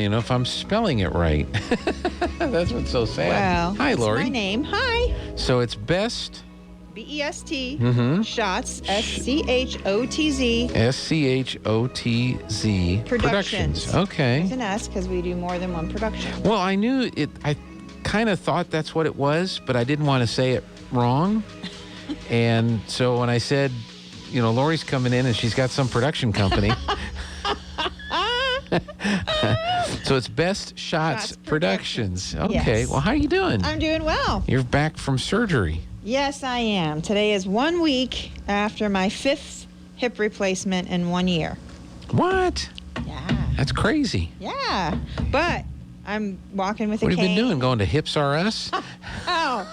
even know if I'm spelling it right. That's what's so sad. Well, hi, that's Laurie. my name. Hi. So it's Best B-E-S-T. S Schotz. S-C-H-O-T-Z. S-C-H-O-T-Z Productions. Okay. It's an S because we do more than one production. Well, I knew it. I kind of thought that's what it was, but I didn't want to say it wrong. And so when I said, Laurie's coming in and she's got some production company. So it's Best Schotz Productions. Okay. Yes. Well, how are you doing? I'm doing well. You're back from surgery. Yes, I am. Today is 1 week after my 5th hip replacement in 1 year. What? Yeah. That's crazy. Yeah. But I'm walking with a cane. What have you been doing? Going to Hips R Us? Oh.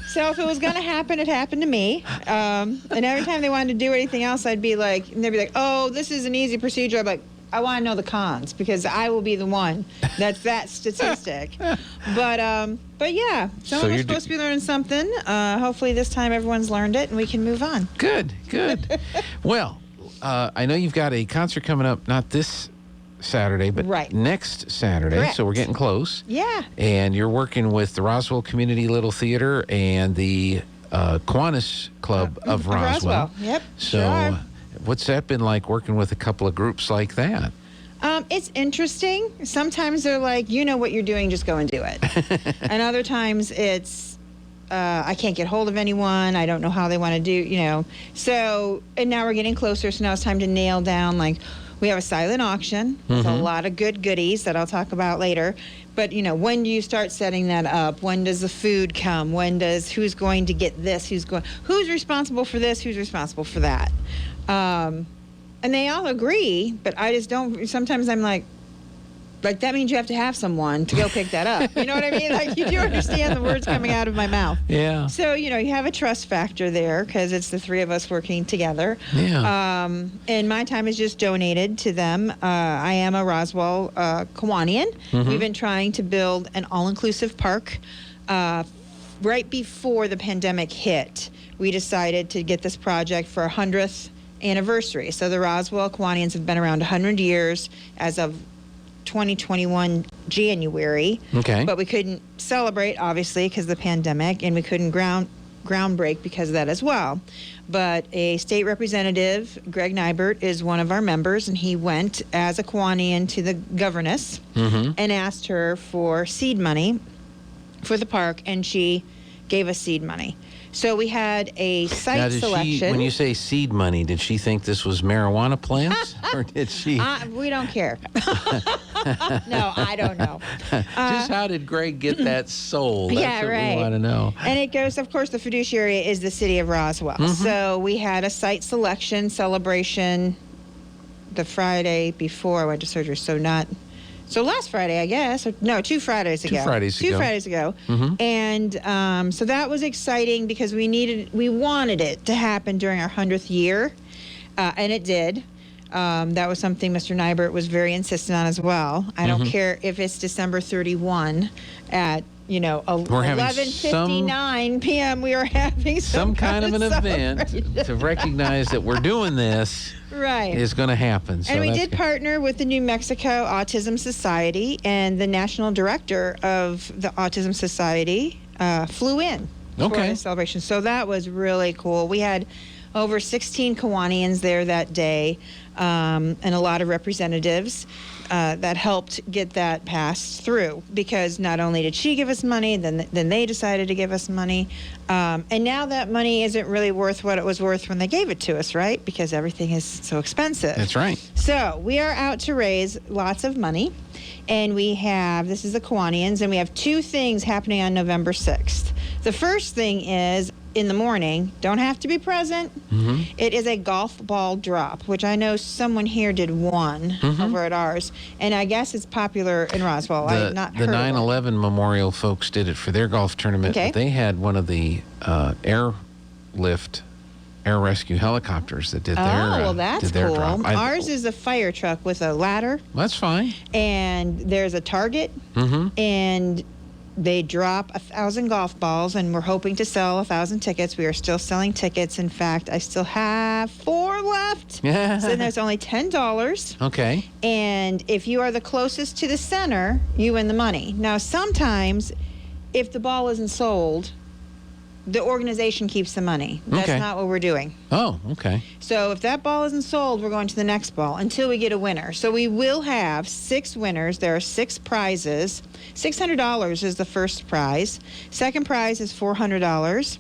So if it was going to happen, it happened to me. And every time they wanted to do anything else, I'd be like, and they'd be like, oh, this is an easy procedure. I'm like, I want to know the cons because I will be the one that's that statistic. But yeah, someone was supposed to be learning something. Hopefully this time everyone's learned it and we can move on. Good. Well, I know you've got a concert coming up, not this Saturday, but next Saturday. Correct. So we're getting close. Yeah. And you're working with the Roswell Community Little Theater and the Kiwanis Club of Roswell. Yep. So sure. What's that been like working with a couple of groups like that? It's interesting. Sometimes they're like, you know what you're doing, just go and do it. And other times it's, I can't get hold of anyone. I don't know how they want to do, So, and now we're getting closer. So now it's time to nail down, like, we have a silent auction with a lot of good goodies that I'll talk about later. But, when do you start setting that up? When does the food come? Who's going to get this? Who's responsible for this? Who's responsible for that? And they all agree, but I just don't, sometimes I'm like, that means you have to have someone to go pick that up. You know what I mean? Like, you do understand the words coming out of my mouth. Yeah. So, you have a trust factor there because it's the three of us working together. Yeah. And my time is just donated to them. I am a Roswell Kiwanian. We've been trying to build an all-inclusive park. Right before the pandemic hit, we decided to get this project for 100th anniversary. So the Roswell Kiwanians have been around 100 years as of 2021 January. Okay. But we couldn't celebrate, obviously, because of the pandemic, and we couldn't groundbreak because of that as well. But a state representative, Greg Nybert, is one of our members, and he went as a Kiwanian to the governess and asked her for seed money for the park, and she gave us seed money. So we had a site selection. When you say seed money, did she think this was marijuana plants? Or did she? We don't care. No, I don't know. Just how did Greg get that sold? That's what we want to know. And it goes, of course, the fiduciary is the city of Roswell. So we had a site selection celebration the Friday before I went to surgery. So last Friday, I guess. No, 2 Fridays ago. 2 Fridays ago. And so that was exciting because we wanted it to happen during our 100th year, and it did. That was something Mr. Nybert was very insistent on as well. I don't care if it's December 31 at 11:59 p.m. We are having some kind of an event to recognize that we're doing this. Right. Is going to happen. So and we did partner with the New Mexico Autism Society, and the national director of the Autism Society flew in for the celebration. So that was really cool. We had over 16 Kiwanians there that day, and a lot of representatives that helped get that passed through, because not only did she give us money, then they decided to give us money. And now that money isn't really worth what it was worth when they gave it to us, right? Because everything is so expensive. That's right. So we are out to raise lots of money. And this is the Kiwanians, and we have 2 things happening on November 6th. The first thing is, in the morning, don't have to be present. It is a golf ball drop, which I know someone here did one over at ours, and I guess it's popular in Roswell. I've not heard the of it. 9/11 Memorial folks did it for their golf tournament. Okay. They had one of the air rescue helicopters that did that's their cool. drop. Ours is a fire truck with a ladder. That's fine. And there's a target, and They drop 1,000 golf balls, and we're hoping to sell 1,000 tickets. We are still selling tickets. In fact, I still have 4 left. Yeah. So then there's only $10. Okay. And if you are the closest to the center, you win the money. Now, sometimes if the ball isn't sold, the organization keeps the money. That's Okay. not what we're doing. Oh, okay. So if that ball isn't sold, we're going to the next ball until we get a winner. So we will have 6 winners. There are 6 prizes. $600 is the first prize. Second prize is $400.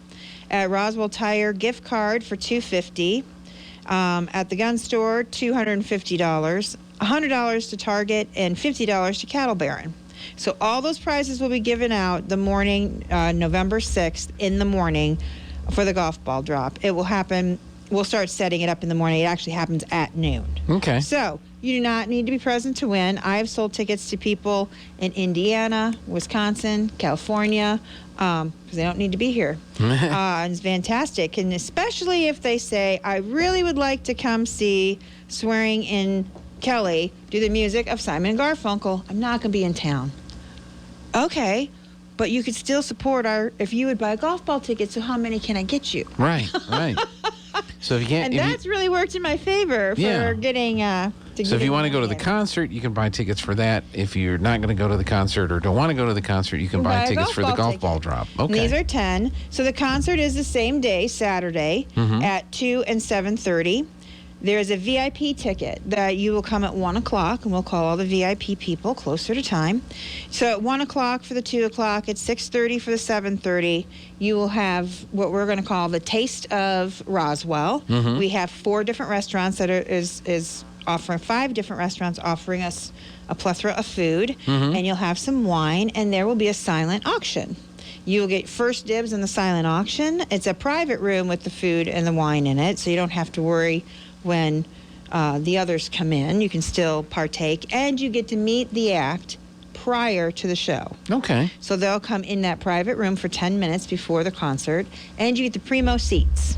At Roswell Tire, gift card for $250. At the gun store, $250. $100 to Target, and $50 to Cattle Baron. So all those prizes will be given out the morning, November 6th in the morning for the golf ball drop. It will happen. We'll start setting it up in the morning. It actually happens at noon. Okay. So you do not need to be present to win. I have sold tickets to people in Indiana, Wisconsin, California, because they don't need to be here. And it's fantastic. And especially if they say, I really would like to come see Swearing in Kelly do the music of Simon and Garfunkel. I'm not going to be in town. Okay, but you could still support if you would buy a golf ball ticket, so how many can I get you? Right. So if you can't... And that's really worked in my favor for getting... So if you want to go to the concert, you can buy tickets for that. If you're not going to go to the concert or don't want to go to the concert, you can buy tickets for the golf ball drop. Okay. And these are 10. So the concert is the same day, Saturday, at 2 and 7:30. There's a VIP ticket that you will come at 1 o'clock, and we'll call all the VIP people closer to time. So at 1 o'clock for the 2 o'clock, at 6:30 for the 7:30, you will have what we're going to call the Taste of Roswell. We have 4 different restaurants that is offering 5 different restaurants offering us a plethora of food, and you'll have some wine, and there will be a silent auction. You will get first dibs in the silent auction. It's a private room with the food and the wine in it, so you don't have to worry when the others come in. You can still partake, and you get to meet the act prior to the show. Okay. So they'll come in that private room for 10 minutes before the concert, and you get the primo seats.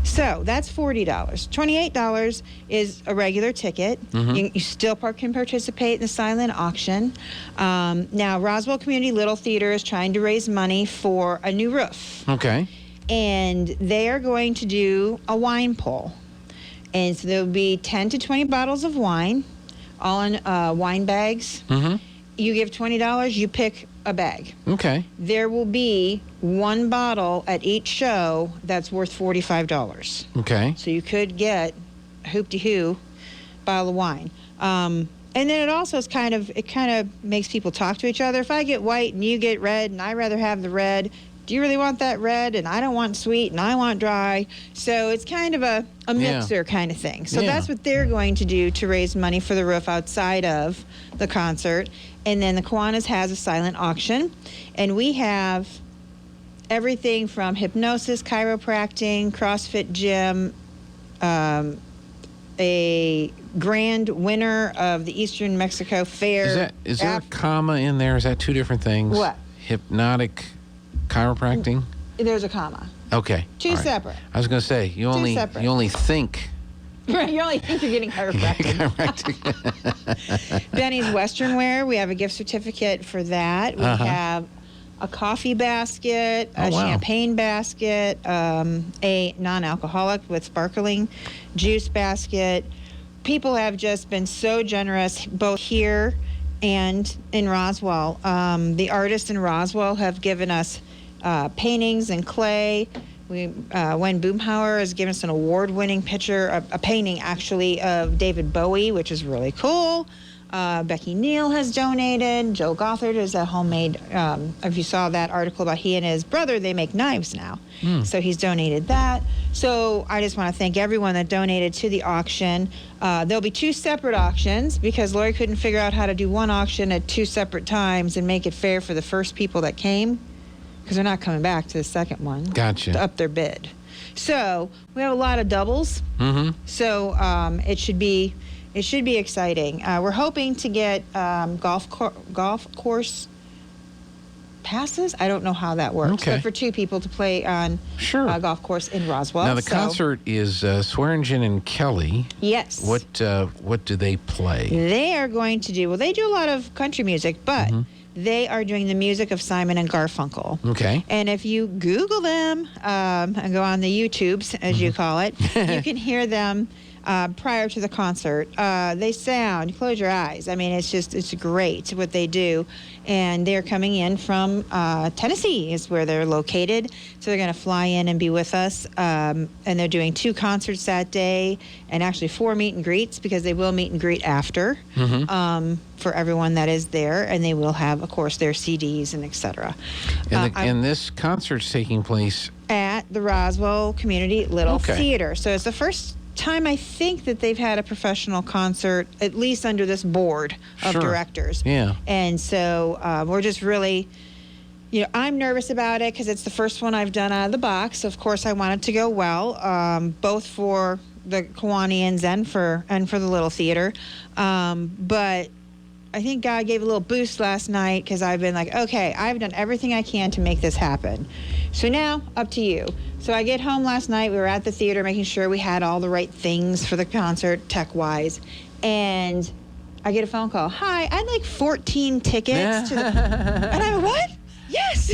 So that's $40. $28 is a regular ticket. You still can participate in the silent auction. Now, Roswell Community Little Theater is trying to raise money for a new roof. Okay. And they are going to do a wine pull. And so there'll be 10 to 20 bottles of wine, all in wine bags. You give $20, you pick a bag. Okay. There will be 1 bottle at each show that's worth $45. Okay. So you could get a hoop-de-hoo bottle of wine. And then it also is kind of makes people talk to each other. If I get white and you get red and I'd rather have the red, do you really want that red? And I don't want sweet and I want dry. So it's kind of a mixer kind of thing. So that's what they're going to do to raise money for the roof outside of the concert. And then the Kiwanis has a silent auction. And we have everything from hypnosis, chiropractic, CrossFit gym, a grand winner of the Eastern Mexico Fair. Is there a comma in there? Is that 2 different things? What? Hypnotic chiropractic? There's a comma. Okay. 2 separate. I was going to say, you only think. Right, you only think you're getting chiropractic. Benny's Western Wear, we have a gift certificate for that. We have a coffee basket, a champagne basket, a non-alcoholic with sparkling juice basket. People have just been so generous, both here and in Roswell. The artists in Roswell have given us paintings and clay. Wen Boomhauer has given us an award-winning picture, a painting actually of David Bowie, which is really cool. Becky Neal has donated. Joe Gothard is a homemade, if you saw that article about he and his brother, they make knives now. So he's donated that. So I just want to thank everyone that donated to the auction. There'll be 2 separate auctions because Laurie couldn't figure out how to do one auction at 2 separate times and make it fair for the first people that came, because they're not coming back to the second one. Gotcha. To up their bid. So we have a lot of doubles. So it should be exciting. We're hoping to get golf course passes. I don't know how that works. Okay. But for 2 people to play on a golf course in Roswell. Now the concert is Swearingen and Kelly. Yes. What do they play? They are going to do, they do a lot of country music, but They are doing the music of Simon and Garfunkel. Okay. And if you Google them and go on the YouTubes, as you call it, you can hear them prior to the concert. They sound, close your eyes. I mean, it's great what they do. And they're coming in from Tennessee is where they're located. So they're going to fly in and be with us. And they're doing 2 concerts that day and actually 4 meet and greets because they will meet and greet after for everyone that is there. And they will have, of course, their CDs and et cetera. And this concert's taking place at the Roswell Community Little Theater. So it's the first time I think that they've had a professional concert, at least under this board of directors. Yeah. And so we're just really, I'm nervous about it because it's the first one I've done out of the box. Of course, I want it to go well, both for the Kiwanians and for the Little Theater. But I think God gave a little boost last night because I've been like, okay, I've done everything I can to make this happen. So now, up to you. So I get home last night. We were at the theater making sure we had all the right things for the concert, tech-wise. And I get a phone call. Hi, I'd like 14 tickets to the... And I'm what? Yes,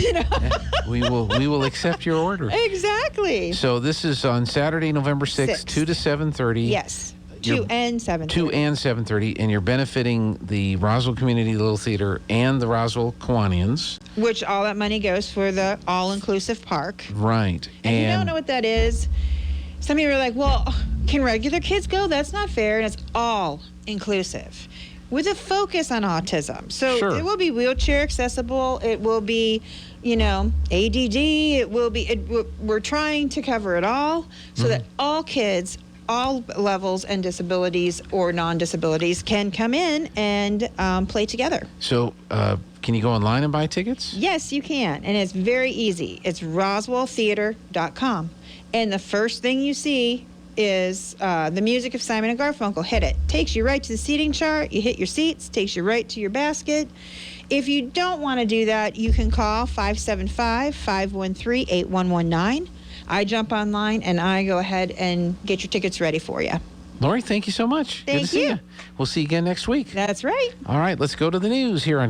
We will accept your order. Exactly. So this is on Saturday, November 6th, 2 to 7:30. Yes. 2 and 7:30. 2 and 7:30, and you're benefiting the Roswell Community Little Theater and the Roswell Kiwanians. Which all that money goes for the all-inclusive park. Right. And if you don't know what that is, some of you are like, well, can regular kids go? That's not fair. And it's all-inclusive with a focus on autism. So it will be wheelchair accessible. It will be, ADD. It will be, we're trying to cover it all so that all kids, all levels and disabilities or non-disabilities can come in and play together. So can you go online and buy tickets? Yes, you can. And it's very easy. It's roswelltheater.com. And the first thing you see is the music of Simon and Garfunkel. Hit it. Takes you right to the seating chart. You hit your seats. Takes you right to your basket. If you don't want to do that, you can call 575-513-8119. I jump online and I go ahead and get your tickets ready for you. Laurie, thank you so much. Thank Good to see you. We'll see you again next week. That's right. All right, let's go to the news here on